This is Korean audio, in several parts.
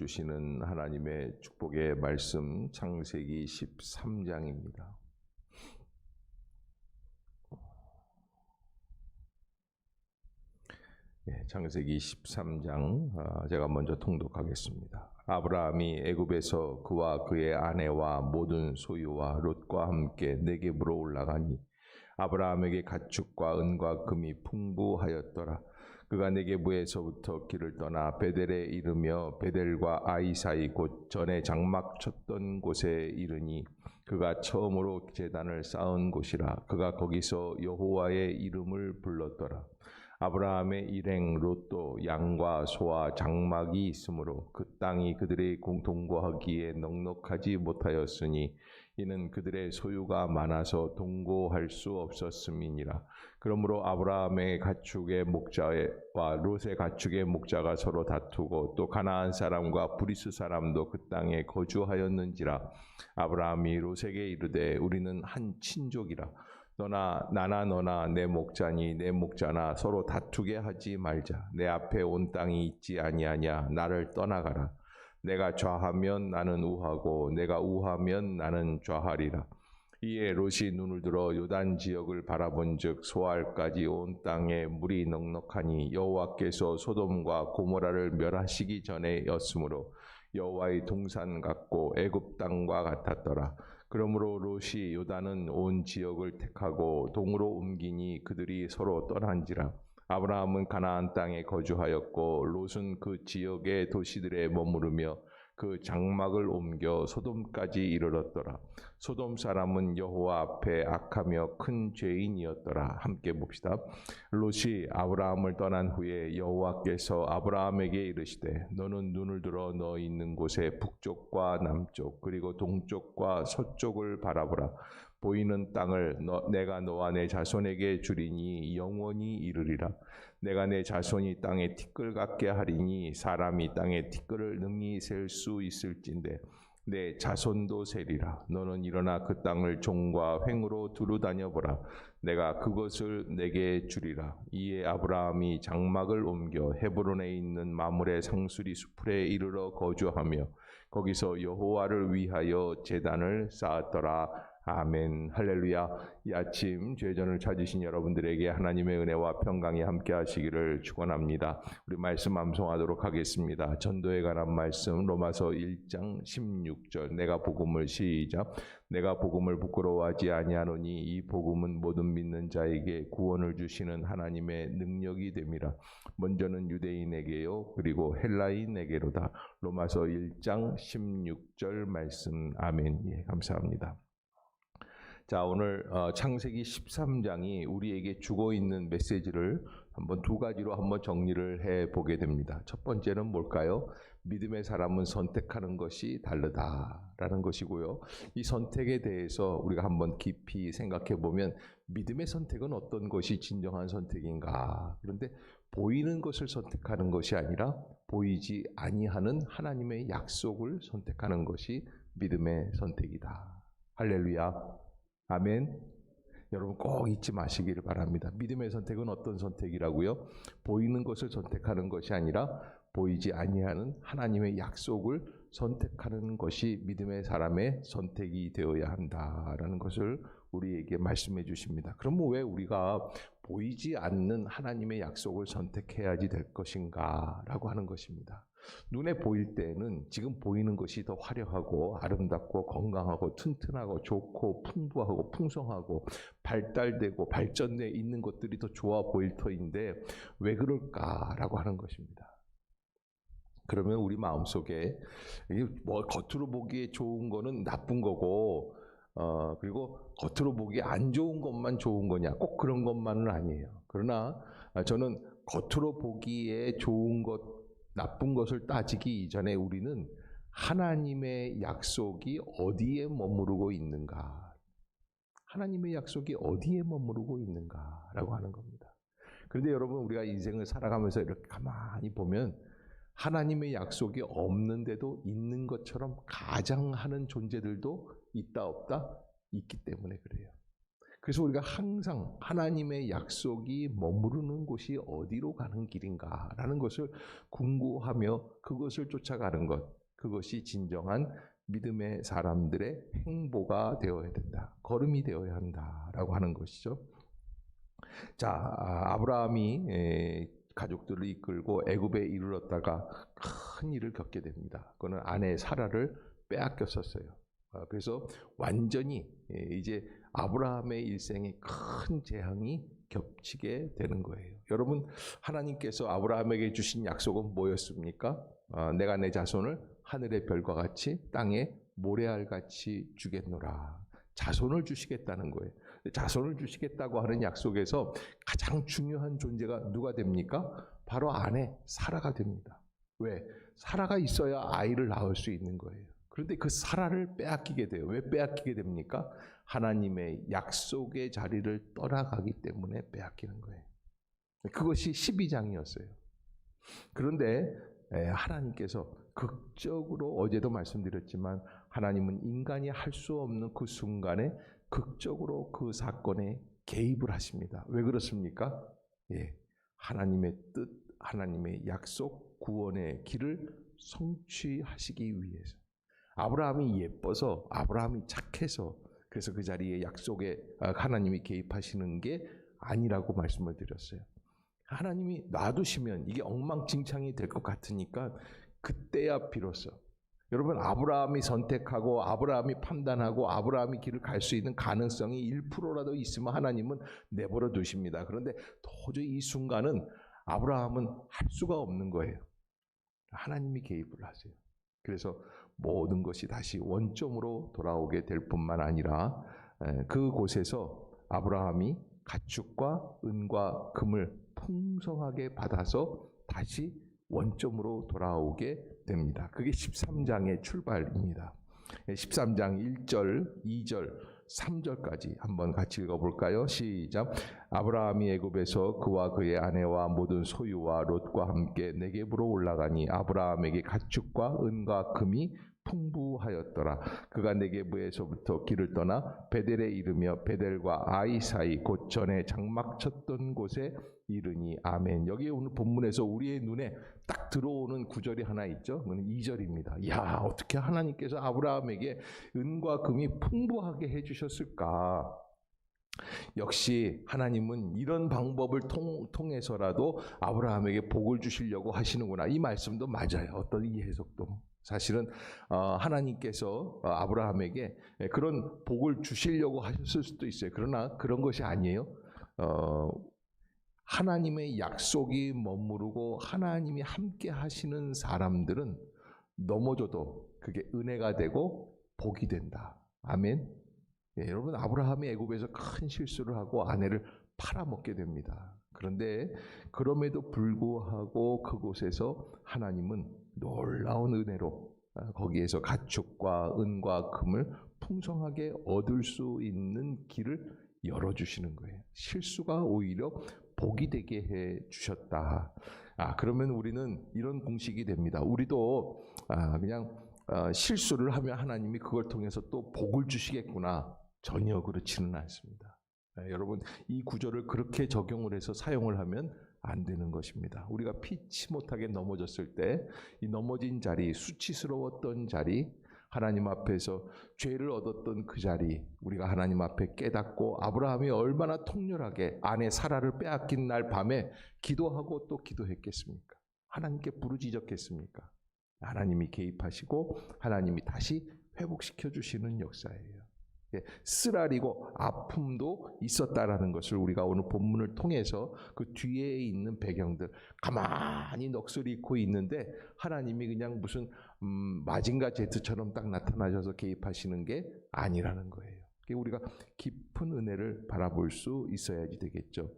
주시는 하나님의 축복의 말씀 창세기 13장입니다. 창세기 13장 제가 먼저 통독하겠습니다. 아브라함이 애굽에서 그와 그의 아내와 모든 소유와 롯과 함께 네겝으로 올라가니 아브라함에게 가축과 은과 금이 풍부하였더라. 그가 네겝에서부터 길을 떠나 베델에 이르며 베델과 아이 사이 곧 전에 장막 쳤던 곳에 이르니 그가 처음으로 제단을 쌓은 곳이라. 그가 거기서 여호와의 이름을 불렀더라. 아브라함의 일행 롯도 양과 소와 장막이 있으므로 그 땅이 그들의 동거하기에 넉넉하지 못하였으니 이는 그들의 소유가 많아서 동거할 수 없었음이니라. 그러므로 아브라함의 가축의 목자와 롯의 가축의 목자가 서로 다투고 또 가나안 사람과 브리스 사람도 그 땅에 거주하였는지라. 아브라함이 롯에게 이르되 우리는 한 친족이라. 너나 내 목자니 내 목자나 서로 다투게 하지 말자. 내 앞에 온 땅이 있지 아니하냐. 나를 떠나가라. 내가 좌하면 나는 우하고 내가 우하면 나는 좌하리라. 이에 롯이 눈을 들어 요단 지역을 바라본즉 소알까지 온 땅에 물이 넉넉하니 여호와께서 소돔과 고모라를 멸하시기 전에였으므로 여호와의 동산 같고 애굽 땅과 같았더라. 그러므로 롯이 요단은 온 지역을 택하고 동으로 옮기니 그들이 서로 떠난지라. 아브라함은 가나안 땅에 거주하였고 롯은 그 지역의 도시들에 머무르며 그 장막을 옮겨 소돔까지 이르렀더라. 소돔 사람은 여호와 앞에 악하며 큰 죄인이었더라. 함께 봅시다. 롯이 아브라함을 떠난 후에 여호와께서 아브라함에게 이르시되 너는 눈을 들어 너 있는 곳의 북쪽과 남쪽 그리고 동쪽과 서쪽을 바라보라. 보이는 땅을 내가 너와 내 자손에게 주리니 영원히 이르리라. 내가 내 자손이 땅에 티끌 같게 하리니 사람이 땅에 티끌을 능히 셀 수 있을진데 내 자손도 세리라. 너는 일어나 그 땅을 종과 횡으로 두루 다녀보라. 내가 그것을 내게 주리라. 이에 아브라함이 장막을 옮겨 헤브론에 있는 마므레 상수리 수풀에 이르러 거주하며 거기서 여호와를 위하여 제단을 쌓았더라. 아멘. 할렐루야. 이 아침 죄전을 찾으신 여러분들에게 하나님의 은혜와 평강이 함께 하시기를 축원합니다. 우리 말씀 암송하도록 하겠습니다. 전도에 관한 말씀 로마서 1장 16절 내가 복음을 시작. 내가 복음을 부끄러워하지 아니하노니 이 복음은 모든 믿는 자에게 구원을 주시는 하나님의 능력이 됨이라. 먼저는 유대인에게요 그리고 헬라인에게로다. 로마서 1장 16절 말씀. 아멘. 예, 감사합니다. 자, 오늘 창세기 13장이 우리에게 주고 있는 메시지를 한번 두 가지로 한번 정리를 해보게 됩니다. 첫 번째는 뭘까요? 믿음의 사람은 선택하는 것이 다르다라는 것이고요. 이 선택에 대해서 우리가 한번 깊이 생각해 보면 믿음의 선택은 어떤 것이 진정한 선택인가? 그런데 보이는 것을 선택하는 것이 아니라 보이지 아니하는 하나님의 약속을 선택하는 것이 믿음의 선택이다. 할렐루야. 아멘. 여러분 꼭 잊지 마시기를 바랍니다. 믿음의 선택은 어떤 선택이라고요? 보이는 것을 선택하는 것이 아니라 보이지 아니하는 하나님의 약속을 선택하는 것이 믿음의 사람의 선택이 되어야 한다라는 것을 우리에게 말씀해 주십니다. 그러면 왜 우리가 보이지 않는 하나님의 약속을 선택해야지 될 것인가 라고 하는 것입니다. 눈에 보일 때는 지금 보이는 것이 더 화려하고 아름답고 건강하고 튼튼하고 좋고 풍부하고 풍성하고 발달되고 발전되어 있는 것들이 더 좋아 보일 터인데 왜 그럴까라고 하는 것입니다. 그러면 우리 마음속에 뭐 겉으로 보기에 좋은 거는 나쁜 거고 그리고 겉으로 보기에 안 좋은 것만 좋은 거냐? 꼭 그런 것만은 아니에요. 그러나 저는 겉으로 보기에 좋은 것 나쁜 것을 따지기 이전에 우리는 하나님의 약속이 어디에 머무르고 있는가? 하나님의 약속이 어디에 머무르고 있는가라고 하는 겁니다. 그런데 여러분 우리가 인생을 살아가면서 이렇게 가만히 보면 하나님의 약속이 없는데도 있는 것처럼 가장하는 존재들도 있다 없다? 있기 때문에 그래요. 그래서 우리가 항상 하나님의 약속이 머무르는 곳이 어디로 가는 길인가라는 것을 궁구하며 그것을 쫓아가는 것, 그것이 진정한 믿음의 사람들의 행보가 되어야 된다. 걸음이 되어야 한다라고 하는 것이죠. 자, 아브라함이 가족들을 이끌고 애굽에 이르렀다가 큰 일을 겪게 됩니다. 그거는 아내 사라를 빼앗겼었어요. 그래서 완전히 이제 아브라함의 일생에 큰 재앙이 겹치게 되는 거예요. 여러분, 하나님께서 아브라함에게 주신 약속은 뭐였습니까? 내가 내 자손을 하늘의 별과 같이 땅에 모래알같이 주겠노라. 자손을 주시겠다는 거예요. 자손을 주시겠다고 하는 약속에서 가장 중요한 존재가 누가 됩니까? 바로 아내 사라가 됩니다. 왜? 사라가 있어야 아이를 낳을 수 있는 거예요. 그런데 그 사라를 빼앗기게 돼요. 왜 빼앗기게 됩니까? 하나님의 약속의 자리를 떠나가기 때문에 빼앗기는 거예요. 그것이 12장이었어요. 그런데 하나님께서 극적으로, 어제도 말씀드렸지만 하나님은 인간이 할 수 없는 그 순간에 극적으로 그 사건에 개입을 하십니다. 왜 그렇습니까? 하나님의 뜻, 하나님의 약속, 구원의 길을 성취하시기 위해서. 아브라함이 예뻐서, 아브라함이 착해서, 그래서 그 자리에 약속에 하나님이 개입하시는 게 아니라고 말씀을 드렸어요. 하나님이 놔두시면 이게 엉망진창이 될 것 같으니까 그때야 비로소. 여러분, 아브라함이 선택하고 아브라함이 판단하고 아브라함이 길을 갈 수 있는 가능성이 1%라도 있으면 하나님은 내버려 두십니다. 그런데 도저히 이 순간은 아브라함은 할 수가 없는 거예요. 하나님이 개입을 하세요. 그래서 모든 것이 다시 원점으로 돌아오게 될 뿐만 아니라 그곳에서 아브라함이 가축과 은과 금을 풍성하게 받아서 다시 원점으로 돌아오게 됩니다. 그게 13장의 출발입니다. 13장 1절, 2절, 3절까지 한번 같이 읽어볼까요? 시작. 아브라함이 애굽에서 그와 그의 아내와 모든 소유와 롯과 함께 네겝으로 올라가니 아브라함에게 가축과 은과 금이 풍부하였더라. 그가 네겝에서부터 길을 떠나 베델에 이르며 베델과 아이 사이 곧 전에 장막 쳤던 곳에 이르니. 아멘. 여기 오늘 본문에서 우리의 눈에 딱 들어오는 구절이 하나 있죠. 그건 2절입니다. 야, 어떻게 하나님께서 아브라함에게 은과 금이 풍부하게 해주셨을까? 역시 하나님은 이런 방법을 통해서라도 아브라함에게 복을 주시려고 하시는구나. 이 말씀도 맞아요. 어떤 이 해석도. 사실은 하나님께서 아브라함에게 그런 복을 주시려고 하셨을 수도 있어요. 그러나 그런 것이 아니에요. 하나님의 약속이 머무르고 하나님이 함께 하시는 사람들은 넘어져도 그게 은혜가 되고 복이 된다. 아멘. 여러분, 아브라함이 애굽에서 큰 실수를 하고 아내를 팔아먹게 됩니다. 그런데 그럼에도 불구하고 그곳에서 하나님은 놀라운 은혜로 거기에서 가축과 은과 금을 풍성하게 얻을 수 있는 길을 열어주시는 거예요. 실수가 오히려 복이 되게 해주셨다. 그러면 우리는 이런 공식이 됩니다. 우리도 그냥 실수를 하면 하나님이 그걸 통해서 또 복을 주시겠구나. 전혀 그렇지는 않습니다. 여러분, 이 구절을 그렇게 적용을 해서 사용을 하면 안 되는 것입니다. 우리가 피치 못하게 넘어졌을 때 이 넘어진 자리, 수치스러웠던 자리, 하나님 앞에서 죄를 얻었던 그 자리, 우리가 하나님 앞에 깨닫고 아브라함이 얼마나 통렬하게 아내 사라를 빼앗긴 날 밤에 기도하고 또 기도했겠습니까? 하나님께 부르짖었겠습니까? 하나님이 개입하시고 하나님이 다시 회복시켜 주시는 역사예요. 쓰라리고 아픔도 있었다라는 것을 우리가 오늘 본문을 통해서 그 뒤에 있는 배경들 가만히 넋을 잃고 있는데 하나님이 그냥 무슨 마징가 제트처럼 딱 나타나셔서 개입하시는 게 아니라는 거예요. 우리가 깊은 은혜를 바라볼 수 있어야지 되겠죠.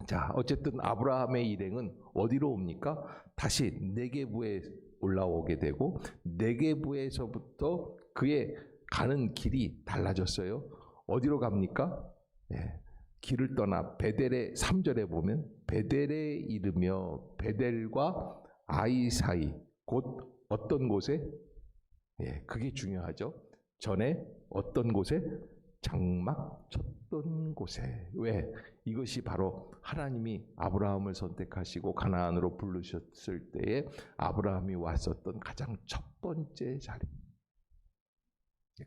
자, 어쨌든 아브라함의 일행은 어디로 옵니까? 다시 네겝에 올라오게 되고 네겝에서부터 그의 가는 길이 달라졌어요. 어디로 갑니까? 길을 떠나 베델의 3절에 보면 베델에 이르며 베델과 아이 사이 곧 어떤 곳에? 그게 중요하죠. 전에 어떤 곳에? 장막 쳤던 곳에. 왜? 이것이 바로 하나님이 아브라함을 선택하시고 가나안으로 부르셨을 때에 아브라함이 왔었던 가장 첫 번째 자리.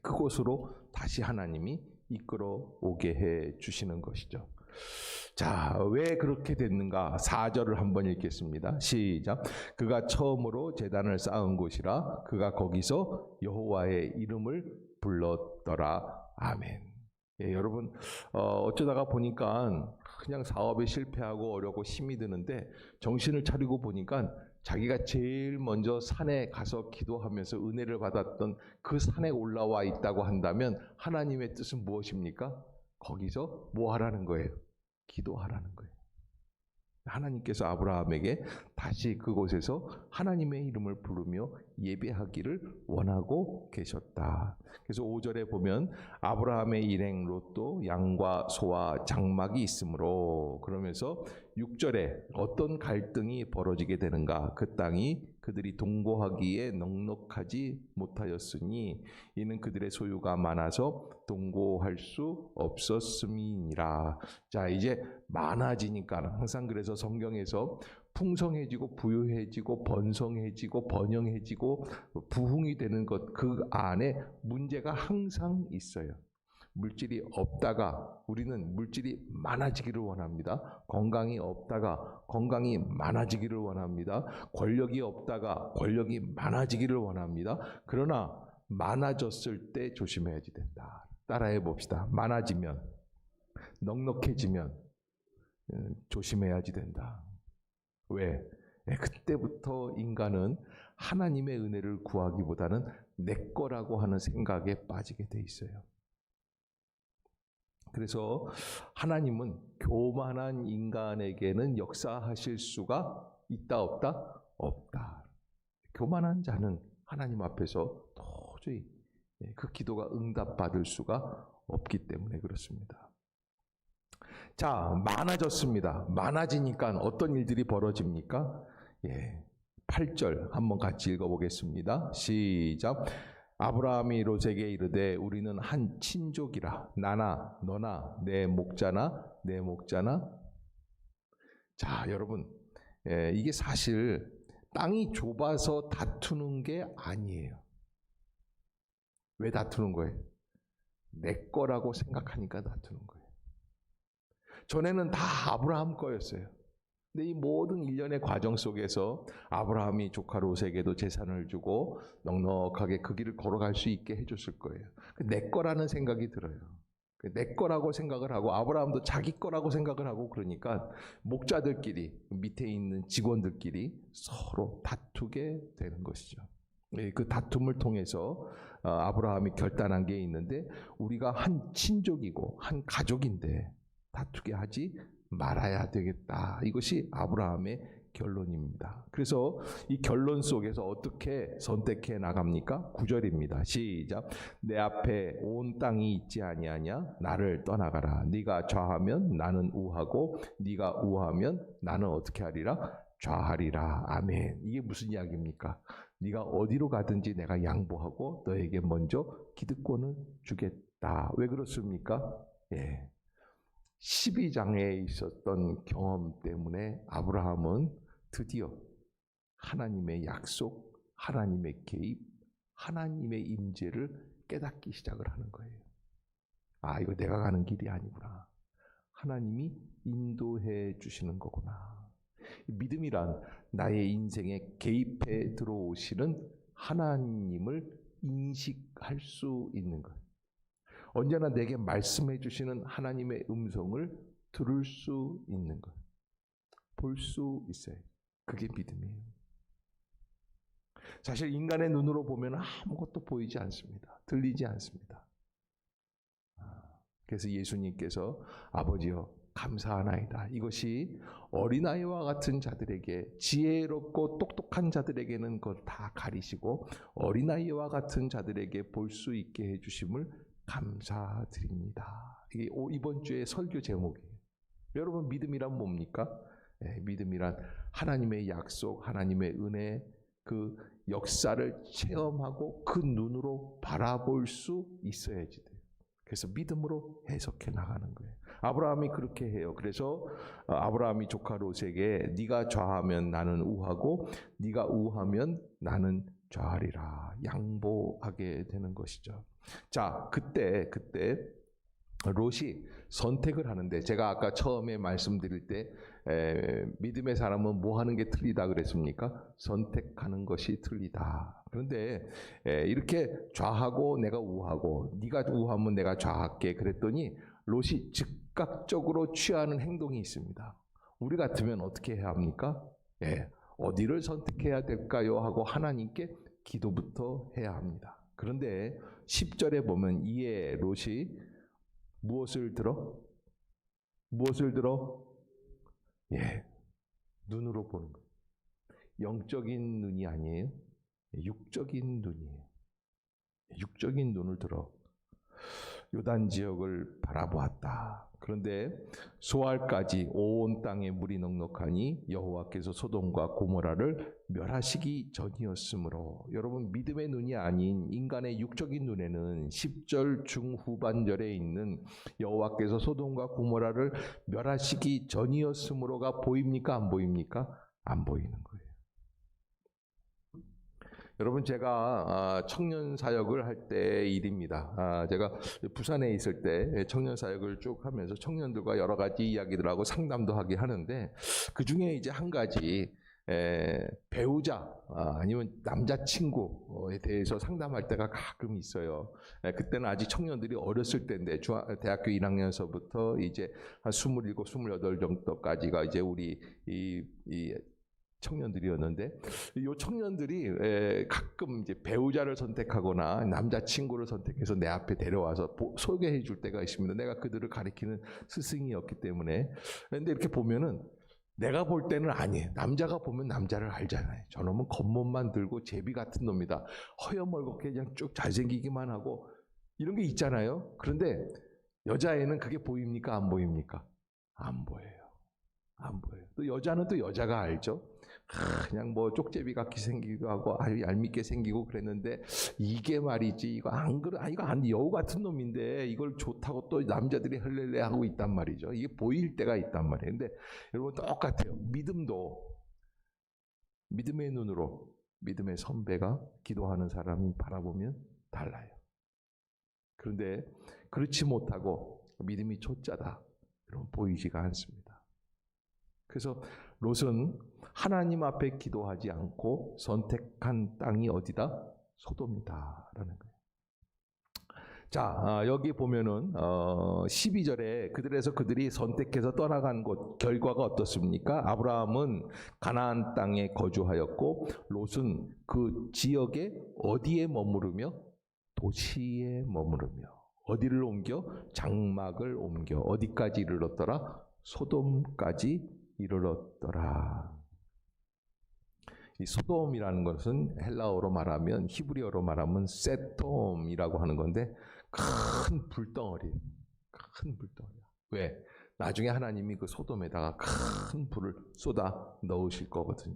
그곳으로 다시 하나님이 이끌어 오게 해 주시는 것이죠. 자, 왜 그렇게 됐는가? 4절을 한번 읽겠습니다. 시작. 그가 처음으로 제단을 쌓은 곳이라 그가 거기서 여호와의 이름을 불렀더라. 아멘. 예, 여러분 어쩌다가 보니까 그냥 사업에 실패하고 어렵고 힘이 드는데 정신을 차리고 보니까 자기가 제일 먼저 산에 가서 기도하면서 은혜를 받았던 그 산에 올라와 있다고 한다면 하나님의 뜻은 무엇입니까? 거기서 뭐 하라는 거예요? 기도하라는 거예요. 하나님께서 아브라함에게 다시 그곳에서 하나님의 이름을 부르며 예배하기를 원하고 계셨다. 그래서 5절에 보면 아브라함의 일행 롯도 양과 소와 장막이 있으므로, 그러면서 6절에 어떤 갈등이 벌어지게 되는가? 그 땅이 그들이 동거하기에 넉넉하지 못하였으니 이는 그들의 소유가 많아서 동거할 수 없었음이니라. 자, 이제 많아지니까 항상 그래서 성경에서 풍성해지고 부유해지고 번성해지고 번영해지고 부흥이 되는 것, 그 안에 문제가 항상 있어요. 물질이 없다가 우리는 물질이 많아지기를 원합니다. 건강이 없다가 건강이 많아지기를 원합니다. 권력이 없다가 권력이 많아지기를 원합니다. 그러나 많아졌을 때 조심해야지 된다. 따라해 봅시다. 많아지면, 넉넉해지면 조심해야지 된다. 왜? 그때부터 인간은 하나님의 은혜를 구하기보다는 내 거라고 하는 생각에 빠지게 돼 있어요. 그래서 하나님은 교만한 인간에게는 역사하실 수가 있다 없다? 없다. 교만한 자는 하나님 앞에서 도저히 그 기도가 응답받을 수가 없기 때문에 그렇습니다. 자, 많아졌습니다. 많아지니까 어떤 일들이 벌어집니까? 8절 한번 같이 읽어보겠습니다. 시작. 아브라함이 롯에게 이르되 우리는 한 친족이라 나나 너나 내 목자나 내 목자나. 자, 여러분, 이게 사실 땅이 좁아서 다투는 게 아니에요. 왜 다투는 거예요? 내 거라고 생각하니까 다투는 거예요. 전에는 다 아브라함 거였어요. 근데 이 모든 일련의 과정 속에서 아브라함이 조카 롯에게도 재산을 주고 넉넉하게 그 길을 걸어갈 수 있게 해줬을 거예요. 내 거라는 생각이 들어요. 내 거라고 생각을 하고 아브라함도 자기 거라고 생각을 하고, 그러니까 목자들끼리, 밑에 있는 직원들끼리 서로 다투게 되는 것이죠. 그 다툼을 통해서 아브라함이 결단한 게 있는데, 우리가 한 친족이고 한 가족인데 다투게 하지 말아야 되겠다. 이것이 아브라함의 결론입니다. 그래서 이 결론 속에서 어떻게 선택해 나갑니까? 9절입니다. 시작. 내 앞에 온 땅이 있지 아니하냐? 나를 떠나가라. 네가 좌하면 나는 우하고 네가 우하면 나는 어떻게 하리라? 좌하리라. 아멘. 이게 무슨 이야기입니까? 네가 어디로 가든지 내가 양보하고 너에게 먼저 기득권을 주겠다. 왜 그렇습니까? 12장에 있었던 경험 때문에 아브라함은 드디어 하나님의 약속, 하나님의 개입, 하나님의 임재를 깨닫기 시작을 하는 거예요. 아, 이거 내가 가는 길이 아니구나. 하나님이 인도해 주시는 거구나. 믿음이란 나의 인생에 개입해 들어오시는 하나님을 인식할 수 있는 것. 언제나 내게 말씀해 주시는 하나님의 음성을 들을 수 있는 것. 볼 수 있어요. 그게 믿음이에요. 사실 인간의 눈으로 보면 아무것도 보이지 않습니다. 들리지 않습니다. 그래서 예수님께서 아버지여 감사하나이다. 이것이 어린아이와 같은 자들에게, 지혜롭고 똑똑한 자들에게는 그걸 다 가리시고 어린아이와 같은 자들에게 볼 수 있게 해주심을 감사드립니다. 이게 이번 주의 설교 제목이에요. 여러분, 믿음이란 뭡니까? 믿음이란 하나님의 약속, 하나님의 은혜, 그 역사를 체험하고 그 눈으로 바라볼 수 있어야지 돼요. 그래서 믿음으로 해석해 나가는 거예요. 아브라함이 그렇게 해요. 그래서 아브라함이 조카 롯에게 네가 좌하면 나는 우하고 네가 우하면 나는 좌하리라 양보하게 되는 것이죠. 자, 그때 롯이 선택을 하는데 제가 아까 처음에 말씀드릴 때 믿음의 사람은 뭐 하는 게 틀리다 그랬습니까? 선택하는 것이 틀리다. 그런데 이렇게 좌하고 내가 우하고 네가 우하면 내가 좌할게 그랬더니 롯이 즉각적으로 취하는 행동이 있습니다. 우리 같으면 어떻게 해야 합니까? 어디를 선택해야 될까요? 하고 하나님께 기도부터 해야 합니다. 그런데 10절에 보면 이에 롯이 무엇을 들어? 눈으로 보는 거예요. 영적인 눈이 아니에요. 육적인 눈이에요. 육적인 눈을 들어 요단 지역을 바라보았다. 그런데 소알까지 온 땅에 물이 넉넉하니 여호와께서 소돔과 고모라를 멸하시기 전이었으므로 여러분 믿음의 눈이 아닌 인간의 육적인 눈에는 10절 중후반절에 있는 여호와께서 소돔과 고모라를 멸하시기 전이었으므로가 보입니까? 안 보입니까? 안 보이는 거예요. 여러분 제가 청년 사역을 할 때 일입니다. 제가 부산에 있을 때 청년 사역을 쭉 하면서 청년들과 여러 가지 이야기들하고 상담도 하게 하는데 그 중에 이제 한 가지 배우자 아니면 남자친구에 대해서 상담할 때가 가끔 있어요. 그때는 아직 청년들이 어렸을 때인데 대학교 1학년서부터 이제 한 27, 28 정도까지가 이제 우리 이 청년들이었는데 이 청년들이 가끔 이제 배우자를 선택하거나 남자친구를 선택해서 내 앞에 데려와서 소개해 줄 때가 있습니다. 내가 그들을 가리키는 스승이었기 때문에. 그런데 이렇게 보면은 내가 볼 때는 아니에요. 남자가 보면 남자를 알잖아요. 저놈은 겉멋만 들고 제비 같은 놈이다. 허여멀겋게 그냥 쭉 잘생기기만 하고 이런 게 있잖아요. 그런데 여자애는 그게 보입니까? 안 보입니까? 안 보여요. 안 보여요. 또 여자는 또 여자가 알죠. 그냥 뭐 쪽제비 같게 생기기도 하고 아주 얄밉게 생기고 그랬는데 이게 말이지 이거 안 그래 이거 안 여우 같은 놈인데 이걸 좋다고 또 남자들이 헐렐레 하고 있단 말이죠. 이게 보일 때가 있단 말이에요. 근데 여러분 똑같아요. 믿음도 믿음의 눈으로 믿음의 선배가 기도하는 사람이 바라보면 달라요. 그런데 그렇지 못하고 믿음이 초짜다. 여러분 보이지가 않습니다. 그래서 롯은 하나님 앞에 기도하지 않고 선택한 땅이 어디다? 소돔이다라는 거예요. 자, 여기 보면은 12절에 그들이 선택해서 떠나간 곳 결과가 어떻습니까? 아브라함은 가나안 땅에 거주하였고 롯은 그 지역에 어디에 머무르며? 도시에 머무르며. 어디를 옮겨? 장막을 옮겨. 어디까지 이르렀더라? 소돔까지 이르렀더라. 이 소돔이라는 것은 헬라어로 말하면 히브리어로 말하면 세톰이라고 하는 건데 큰 불덩어리예요. 큰 불덩어리. 왜? 나중에 하나님이 그 소돔에다가 큰 불을 쏟아 넣으실 거거든요.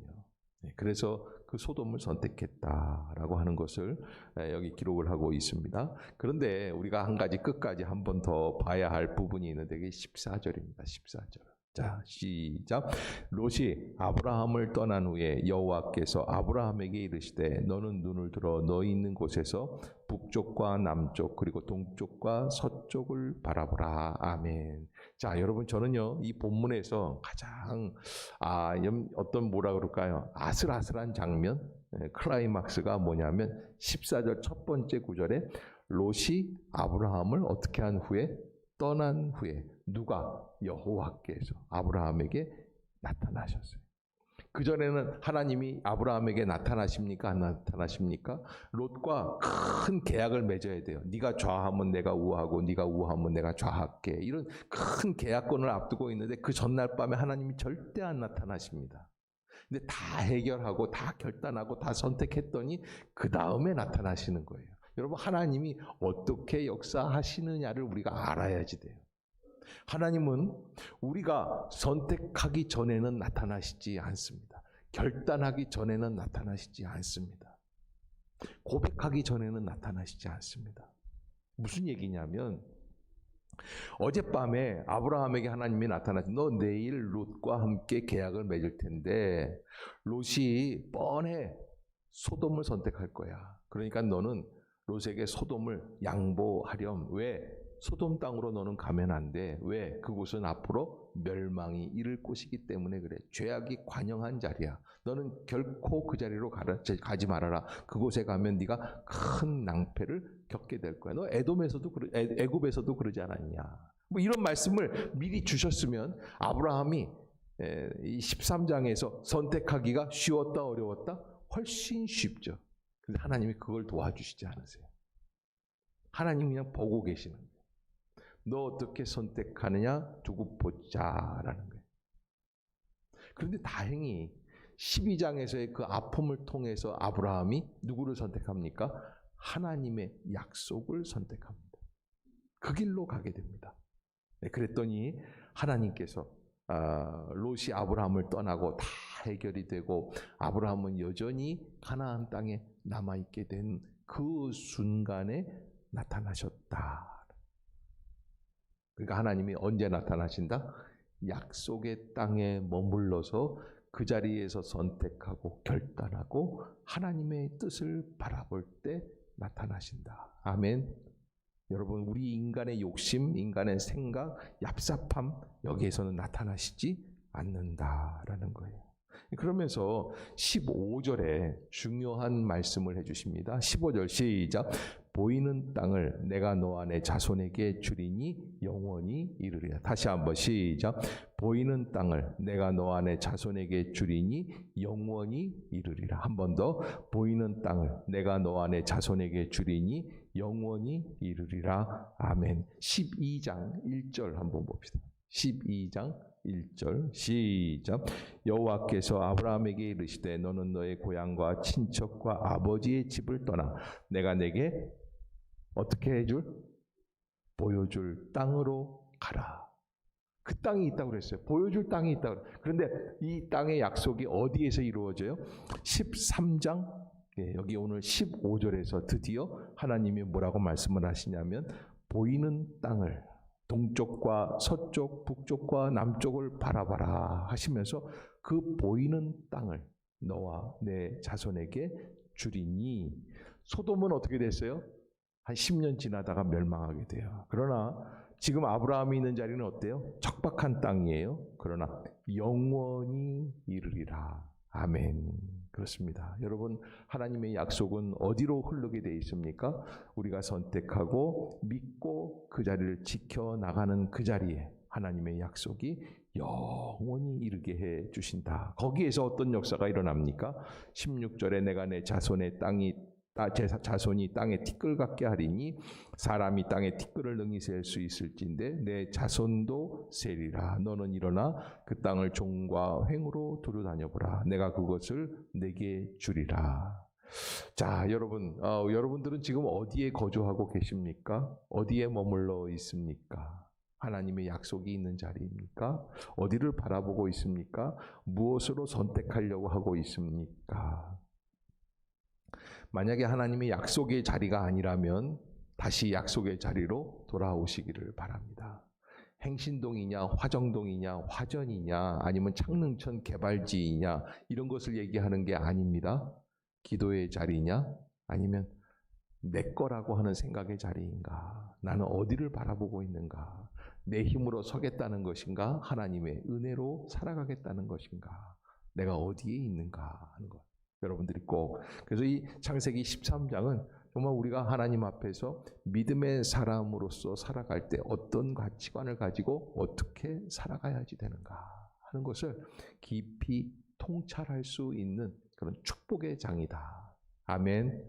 그래서 그 소돔을 선택했다라고 하는 것을 여기 기록을 하고 있습니다. 그런데 우리가 한 가지 끝까지 한 번 더 봐야 할 부분이 있는데 그게 14절입니다. 14절. 자, 시작. 롯이 아브라함을 떠난 후에 여호와께서 아브라함에게 이르시되 너는 눈을 들어 너 있는 곳에서 북쪽과 남쪽 그리고 동쪽과 서쪽을 바라보라. 아멘. 자, 여러분 저는요 이 본문에서 가장 어떤 뭐라 그럴까요? 아슬아슬한 장면, 클라이막스가 뭐냐면 14절 첫 번째 구절에 롯이 아브라함을 어떻게 한 후에 떠난 후에 누가? 여호와께서 아브라함에게 나타나셨어요. 그전에는 하나님이 아브라함에게 나타나십니까? 안 나타나십니까? 롯과 큰 계약을 맺어야 돼요. 네가 좌하면 내가 우하고 네가 우하면 내가 좌할게. 이런 큰 계약권을 앞두고 있는데 그 전날 밤에 하나님이 절대 안 나타나십니다. 근데 다 해결하고 다 결단하고 다 선택했더니 그 다음에 나타나시는 거예요. 여러분 하나님이 어떻게 역사하시느냐를 우리가 알아야지 돼요. 하나님은 우리가 선택하기 전에는 나타나시지 않습니다. 결단하기 전에는 나타나시지 않습니다. 고백하기 전에는 나타나시지 않습니다. 무슨 얘기냐면 어젯밤에 아브라함에게 하나님이 나타나서 너 내일 롯과 함께 계약을 맺을 텐데 롯이 뻔해 소돔을 선택할 거야. 그러니까 너는 롯에게 소돔을 양보하렴. 왜? 소돔 땅으로 너는 가면 안 돼. 왜? 그곳은 앞으로 멸망이 이를 곳이기 때문에 그래. 죄악이 관영한 자리야. 너는 결코 그 자리로 가지 말아라. 그곳에 가면 네가 큰 낭패를 겪게 될 거야. 너 애굽에서도 그러지 않았냐. 뭐 이런 말씀을 미리 주셨으면 아브라함이 이 13장에서 선택하기가 쉬웠다 어려웠다? 훨씬 쉽죠. 근데 하나님이 그걸 도와주시지 않으세요. 하나님이 그냥 보고 계시는 거예요. 너 어떻게 선택하느냐 두고 보자라는 거예요. 그런데 다행히 12장에서의 그 아픔을 통해서 아브라함이 누구를 선택합니까? 하나님의 약속을 선택합니다. 그 길로 가게 됩니다. 그랬더니 하나님께서 롯이 아브라함을 떠나고 다 해결이 되고 아브라함은 여전히 가나안 땅에 남아있게 된 그 순간에 나타나셨다. 그러니까 하나님이 언제 나타나신다? 약속의 땅에 머물러서 그 자리에서 선택하고 결단하고 하나님의 뜻을 바라볼 때 나타나신다. 아멘. 여러분, 우리 인간의 욕심, 인간의 생각, 얍삽함 여기에서는 나타나시지 않는다라는 거예요. 그러면서 15절에 중요한 말씀을 해주십니다. 15절 시작. 보이는 땅을 내가 너와 내 자손에게 주리니 영원히 이르리라. 다시 한번 시작. 보이는 땅을 내가 너와 내 자손에게 주리니 영원히 이르리라. 한 번 더. 보이는 땅을 내가 너와 내 자손에게 주리니 영원히 이르리라. 아멘. 12장 1절 한번 봅시다. 12장 1절 시작. 여호와께서 아브라함에게 이르시되 너는 너의 고향과 친척과 아버지의 집을 떠나 내가 내게 어떻게 해줄? 보여줄 땅으로 가라. 그 땅이 있다고 그랬어요. 보여줄 땅이 있다고. 그런데 이 땅의 약속이 어디에서 이루어져요? 13장 여기 오늘 15절에서 드디어 하나님이 뭐라고 말씀을 하시냐면 보이는 땅을 동쪽과 서쪽, 북쪽과 남쪽을 바라봐라 하시면서 그 보이는 땅을 너와 내 자손에게 주리니 소돔은 어떻게 됐어요? 한 10년 지나다가 멸망하게 돼요. 그러나 지금 아브라함이 있는 자리는 어때요? 척박한 땅이에요. 그러나 영원히 이르리라. 아멘. 그렇습니다. 여러분, 하나님의 약속은 어디로 흐르게 되어 있습니까? 우리가 선택하고 믿고 그 자리를 지켜나가는 그 자리에 하나님의 약속이 영원히 이르게 해 주신다. 거기에서 어떤 역사가 일어납니까? 16절에 내가 내 자손의 자손이 땅에 티끌 같게 하리니 사람이 땅에 티끌을 능히 셀 수 있을진데 내 자손도 세리라. 너는 일어나 그 땅을 종과 횡으로 두루 다녀보라. 내가 그것을 내게 주리라. 자, 여러분들은 지금 어디에 거주하고 계십니까? 어디에 머물러 있습니까? 하나님의 약속이 있는 자리입니까? 어디를 바라보고 있습니까? 무엇으로 선택하려고 하고 있습니까? 만약에 하나님의 약속의 자리가 아니라면 다시 약속의 자리로 돌아오시기를 바랍니다. 행신동이냐 화정동이냐 화전이냐 아니면 창릉천 개발지이냐 이런 것을 얘기하는 게 아닙니다. 기도의 자리냐 아니면 내 거라고 하는 생각의 자리인가? 나는 어디를 바라보고 있는가? 내 힘으로 서겠다는 것인가? 하나님의 은혜로 살아가겠다는 것인가? 내가 어디에 있는가 하는 것. 여러분들이 꼭 그래서 이 창세기 13장은 정말 우리가 하나님 앞에서 믿음의 사람으로서 살아갈 때 어떤 가치관을 가지고 어떻게 살아가야지 되는가 하는 것을 깊이 통찰할 수 있는 그런 축복의 장이다. 아멘.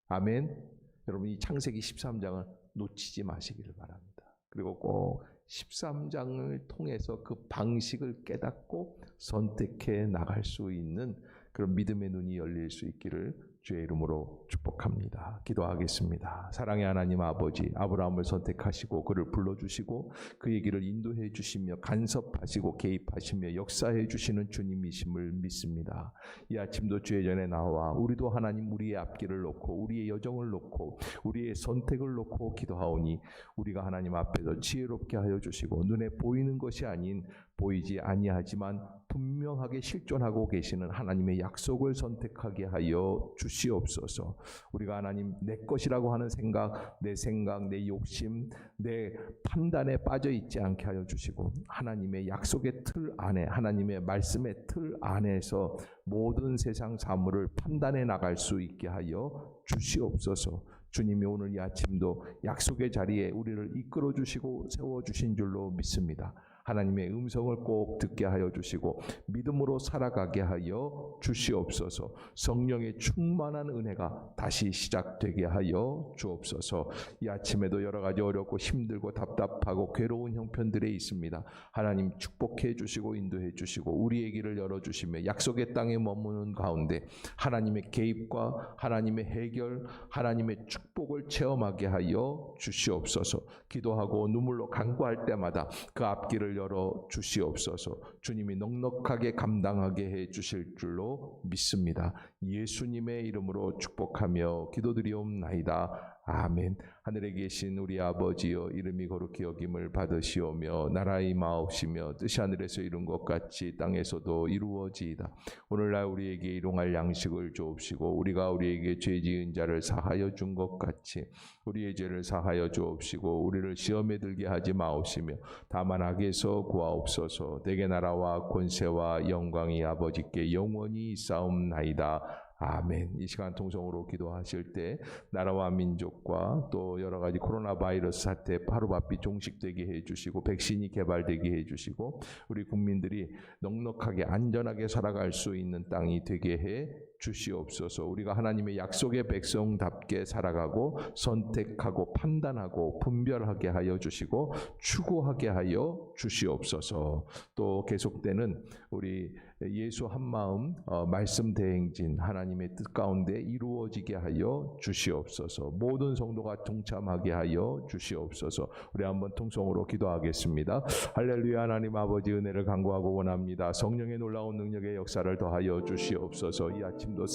아멘. 여러분 이 창세기 13장을 놓치지 마시기를 바랍니다. 그리고 꼭 13장을 통해서 그 방식을 깨닫고 선택해 나갈 수 있는 그런 믿음의 눈이 열릴 수 있기를 주의 이름으로 축복합니다. 기도하겠습니다. 사랑의 하나님 아버지, 아브라함을 선택하시고 그를 불러주시고 그의 길을 인도해 주시며 간섭하시고 개입하시며 역사해 주시는 주님이심을 믿습니다. 이 아침도 주의 전에 나와 우리도 하나님 우리의 앞길을 놓고 우리의 여정을 놓고 우리의 선택을 놓고 기도하오니 우리가 하나님 앞에서 지혜롭게 하여 주시고 눈에 보이는 것이 아닌 보이지 아니하지만 분명하게 실존하고 계시는 하나님의 약속을 선택하게 하여 주시옵소서. 우리가 하나님 내 것이라고 하는 생각, 내 욕심, 내 판단에 빠져 있지 않게 하여 주시고 하나님의 약속의 틀 안에, 하나님의 말씀의 틀 안에서 모든 세상 사물을 판단해 나갈 수 있게 하여 주시옵소서. 주님이 오늘 이 아침도 약속의 자리에 우리를 이끌어 주시고 세워 주신 줄로 믿습니다. 하나님의 음성을 꼭 듣게 하여 주시고 믿음으로 살아가게 하여 주시옵소서. 성령의 충만한 은혜가 다시 시작되게 하여 주옵소서. 이 아침에도 여러 가지 어렵고 힘들고 답답하고 괴로운 형편들에 있습니다. 하나님 축복해 주시고 인도해 주시고 우리의 길을 열어주시며 약속의 땅에 머무는 가운데 하나님의 개입과 하나님의 해결, 하나님의 축복을 체험하게 하여 주시옵소서. 기도하고 눈물로 간구할 때마다 그 앞길을 열어 주시옵소서. 주님이 넉넉하게 감당하게 해 주실 줄로 믿습니다. 예수님의 이름으로 축복하며 기도드리옵나이다. 아멘. 하늘에 계신 우리 아버지여, 이름이 거룩히 여김을 받으시오며 나라의 마옵시며 뜻이 하늘에서 이룬 것 같이 땅에서도 이루어지이다. 오늘날 우리에게 일용할 양식을 주옵시고 우리가 우리에게 죄 지은 자를 사하여 준 것 같이 우리의 죄를 사하여 주옵시고 우리를 시험에 들게 하지 마옵시며 다만 악에서 구하옵소서. 내게 나라와 권세와 영광이 아버지께 영원히 있사옵나이다. 아멘. 이 시간 통성으로 기도하실 때 나라와 민족과 또 여러 가지 코로나 바이러스 사태 하루바삐 종식되게 해주시고 백신이 개발되게 해주시고 우리 국민들이 넉넉하게 안전하게 살아갈 수 있는 땅이 되게 해 주시옵소서. 우리가 하나님의 약속의 백성답게 살아가고 선택하고 판단하고 분별하게 하여 주시고 추구하게 하여 주시옵소서. 또 계속되는 우리 예수 한마음 말씀 대행진 하나님의 뜻 가운데 이루어지게 하여 주시옵소서. 모든 성도가 동참하게 하여 주시옵소서. 우리 한번 통성으로 기도하겠습니다. 할렐루야. 하나님 아버지 은혜를 간구하고 원합니다. 성령의 놀라운 능력의 역사를 더하여 주시옵소서. 이 아침도